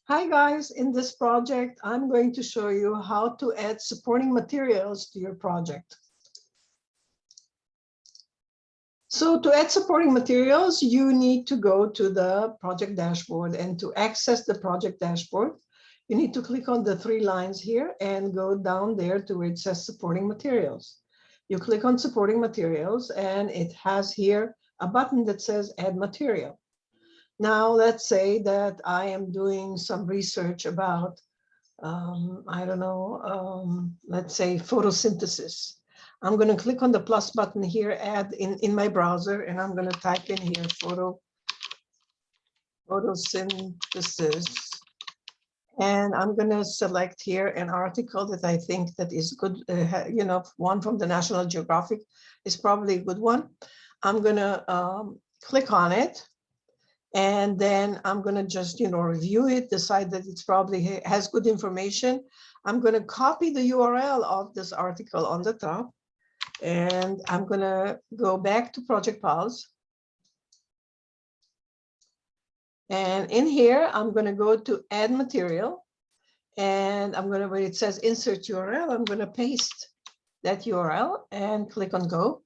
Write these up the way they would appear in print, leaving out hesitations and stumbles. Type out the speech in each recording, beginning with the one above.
Hi guys, in this project, I'm going to show you how to add supporting materials to your project. So to add supporting materials, you need to go to the project dashboard, and to access the project dashboard, you need to click on the three lines here and go down there to where it says supporting materials. You click on supporting materials and it has here a button that says add material. Now, let's say that I am doing some research about, I don't know, let's say photosynthesis. I'm going to click on the plus button here, add in my browser, and I'm going to type in here photosynthesis. And I'm going to select here an article that I think that is good, one from the National Geographic is probably a good one. I'm going to click on it. And then I'm going to just, review it, decide that it's probably has good information. I'm going to copy the URL of this article on the top. And I'm going to go back to Project Pulse. And in here, I'm going to go to add material. And I'm going to, where it says insert URL, I'm going to paste that URL and click on go.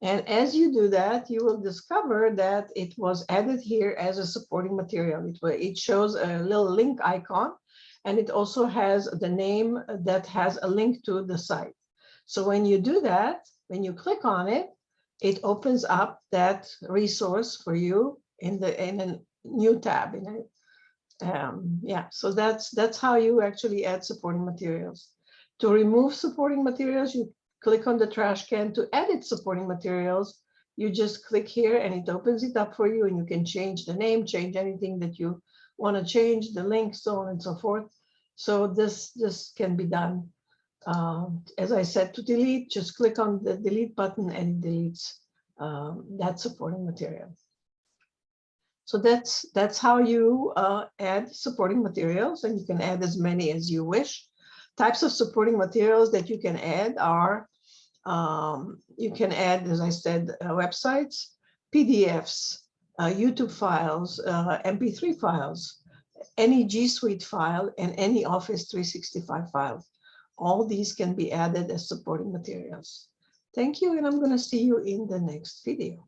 And as you do that, you will discover that it was added here as a supporting material. It shows a little link icon, and it also has the name that has a link to the site. So when you do that, when you click on it, it opens up that resource for you in a new tab. So that's how you actually add supporting materials. To remove supporting materials, you click on the trash can. To edit supporting materials, you just click here and it opens it up for you, and you can change the name, change anything that you want to change, the link, so on and so forth. So this can be done. As I said, to delete, just click on the delete button and it deletes that supporting material. So that's how you add supporting materials, and you can add as many as you wish. Types of supporting materials that you can add are, you can add, as I said, websites, PDFs, YouTube files, MP3 files, any G Suite file, and any Office 365 file. All these can be added as supporting materials. Thank you, and I'm going to see you in the next video.